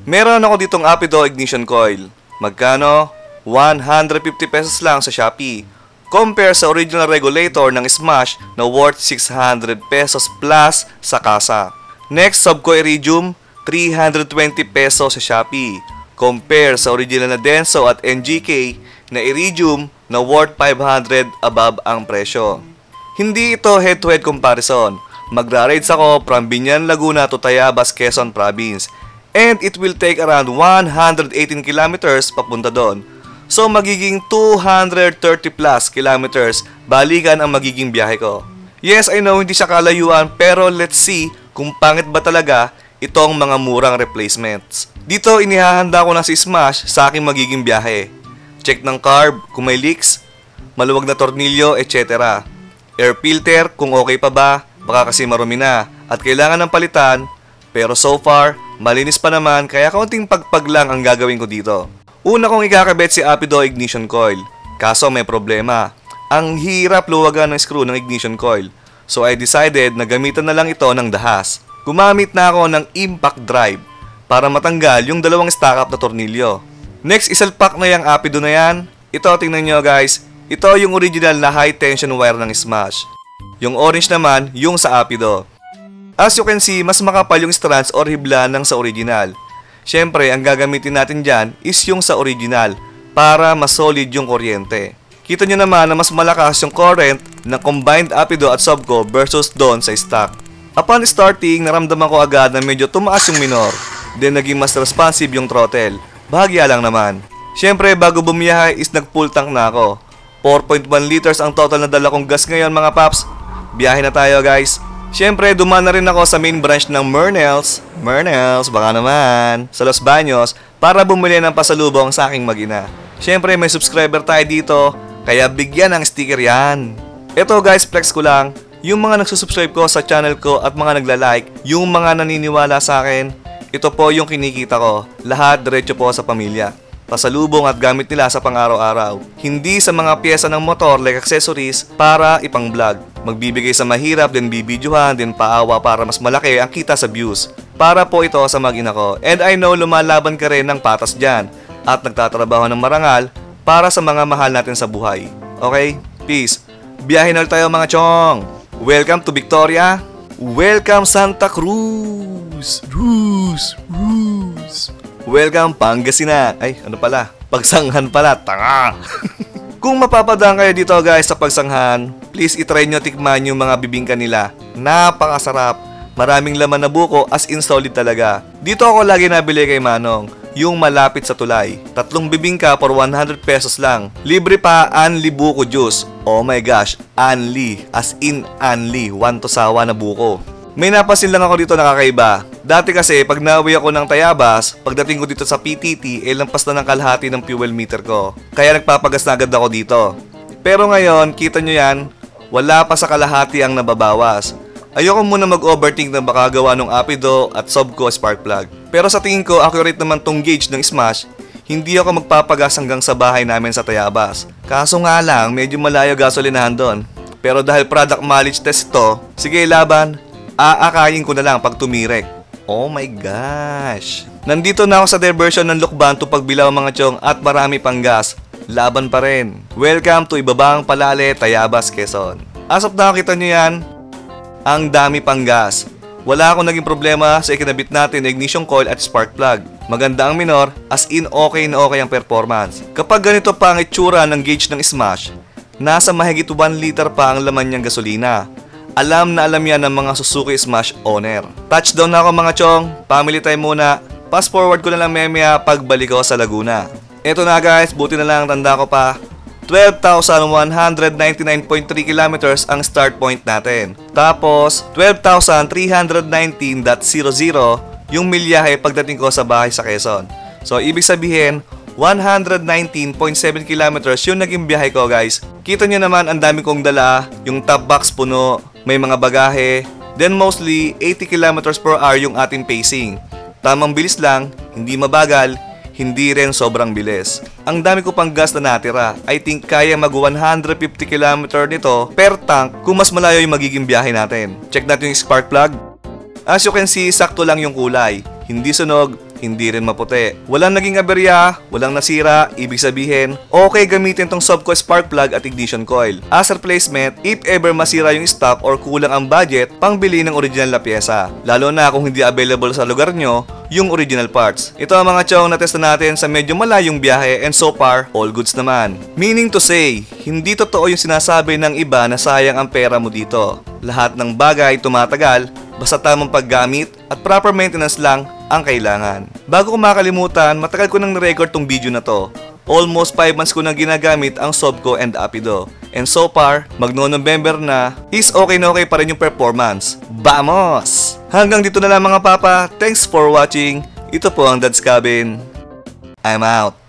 Meron ako ditong Apido ignition coil. Magkano? 150 pesos lang sa Shopee. Compare sa original regulator ng Smash na worth 600 pesos plus sa kasa. Next, Subco Iridium, 320 pesos sa Shopee. Compare sa original na Denso at NGK na Iridium na worth 500 above ang presyo. Hindi ito head-to-head comparison. Magra-rides ako from Binyan, Laguna to Tayabas, Quezon Province. And it will take around 118 kilometers papunta doon. So magiging 230 plus kilometers balikan ang magiging biyahe ko. Yes, I know hindi siya kalayuan pero let's see kung pangit ba talaga itong mga murang replacements. Dito inihahanda ko na si Smash sa aking magiging biyahe. Check ng carb kung may leaks, maluwag na tornilyo, etc. Air filter kung okay pa ba, baka kasi marumi na at kailangan ng palitan. Pero so far, malinis pa naman kaya kaunting pagpag lang ang gagawin ko dito. Una kong ikakabit si Apido ignition coil. Kaso may problema. Ang hirap luwagan ng screw ng ignition coil. So I decided na gamitan na lang ito ng dahas. Gumamit na ako ng impact drive para matanggal yung dalawang stack up na tornilyo. Next, isalpak na yung Apido na yan. Ito, tingnan nyo guys. Ito yung original na high tension wire ng Smash. Yung orange naman, yung sa Apido. As you can see, mas makapal yung strands or hibla ng sa original. Siyempre, ang gagamitin natin dyan is yung sa original para mas solid yung kuryente. Kita nyo naman na mas malakas yung current ng combined Apido at Subco versus doon sa stock. Upon starting, naramdaman ko agad na medyo tumaas yung minor. Then naging mas responsive yung throttle. Bahagya lang naman. Siyempre, bago bumiyahe is nag-full tank na ako. 4.1 liters ang total na dala kong gas ngayon mga paps. Biyahe na tayo guys. Siyempre, dumaan na rin ako sa main branch ng Mernels, baka naman, sa Los Baños, para bumili ng pasalubong sa aking mag-ina. Siyempre, may subscriber tayo dito, kaya bigyan ng sticker yan. Ito guys, flex ko lang, yung mga nagsusubscribe ko sa channel ko at mga nagla-like, yung mga naniniwala sa akin, ito po yung kinikita ko, lahat diretso po sa pamilya. Pasalubong at gamit nila sa pang-araw-araw. Hindi sa mga pyesa ng motor like accessories para ipang-vlog. Magbibigay sa mahirap, then bibidyohan, then paawa para mas malaki ang kita sa views. Para po ito sa mag-ina ko. And I know lumalaban ka rin ng patas dyan at nagtatrabaho ng marangal para sa mga mahal natin sa buhay. Okay? Peace. Biyahe na tayo mga chong. Welcome to Victoria. Welcome Santa Cruz. Welcome Pangasinan. Ay, ano pala? Pagsanghan pala. Tanga! Kung mapapadaan kayo dito guys sa Pagsanghan, please itry nyo tikman yung mga bibingka nila. Napakasarap. Maraming laman na buko as in solid talaga. Dito ako lagi nabili kay Manong. Yung malapit sa tulay. 3 bibingka for 100 pesos lang. Libre pa Anli buko juice. Oh my gosh, Anli. As in Anli. 1 to sawa na buko. May napasin lang ako dito nakakaiba. Dati kasi pag nauwi ako ng Tayabas, pagdating ko dito sa PTT, lampas na ng kalahati ng fuel meter ko. Kaya nagpapagas na agad ako dito. Pero ngayon, kita nyo yan, wala pa sa kalahati ang nababawas. Ayoko muna mag-overthink na baka gawa ng Apido at Subco spark plug. Pero sa tingin ko, accurate naman tong gauge ng Smash, hindi ako magpapagas hanggang sa bahay namin sa Tayabas. Kaso nga lang, medyo malayo gasolinahan doon. Pero dahil product mileage test ito, sige laban. Aakayin ko na lang pag tumirek. Oh my gosh. Nandito na ako sa diversion ng Lukbanto Pagbilao mga chong at marami pang gas. Laban pa rin. Welcome to Ibabang Palale, Tayabas, Quezon. As of now, kita nyo yan. Ang dami pang gas. Wala akong naging problema sa ikinabit natin ignition coil at spark plug. Maganda ang minor, as in okay na okay ang performance. Kapag ganito pa ang itsura ng gauge ng Smash, nasa mahigit 1 liter pa ang laman niyang gasolina. Alam na alam yan ng mga Suzuki Smash owner. Touchdown na ako mga chong. Family time muna. Fast forward ko na lang memya pagbalik ko sa Laguna. Eto na guys, buti na lang tanda ko pa. 12,199.3 kilometers ang start point natin. Tapos, 12,319.00 yung milyahe pagdating ko sa bahay sa Quezon. So, ibig sabihin, 119.7 kilometers yung naging biyahe ko guys. Kita nyo naman ang dami kong dala, yung top box puno, may mga bagahe, then mostly 80 kilometers per hour yung ating pacing. Tamang bilis lang, hindi mabagal, hindi rin sobrang bilis. Ang dami ko pang gas na natira. I think kaya mag 150 km nito per tank kung mas malayo yung magiging biyahe natin. Check natin yung spark plug. As you can see, sakto lang yung kulay. Hindi sunog, hindi rin maputi. Walang naging aberya, walang nasira, ibig sabihin, okay gamitin tong Sobco spark plug at ignition coil. As replacement, if ever masira yung stock or kulang ang budget, pangbili ng original na pyesa. Lalo na kung hindi available sa lugar nyo yung original parts. Ito ang mga chong na testa natin sa medyo malayong biyahe and so far, all goods naman. Meaning to say, hindi totoo yung sinasabi ng iba na sayang ang pera mo dito. Lahat ng bagay tumatagal, basta tamang paggamit at proper maintenance lang ang kailangan. Bago ko makalimutan, matagal ko nang nirecord tong video na to. Almost 5 months ko nang ginagamit ang Sobco and Apido. And so far, magno-November na, is okay na okay pa rin yung performance. Vamos! Hanggang dito na lang mga papa. Thanks for watching. Ito po ang Dad's Cabin. I'm out.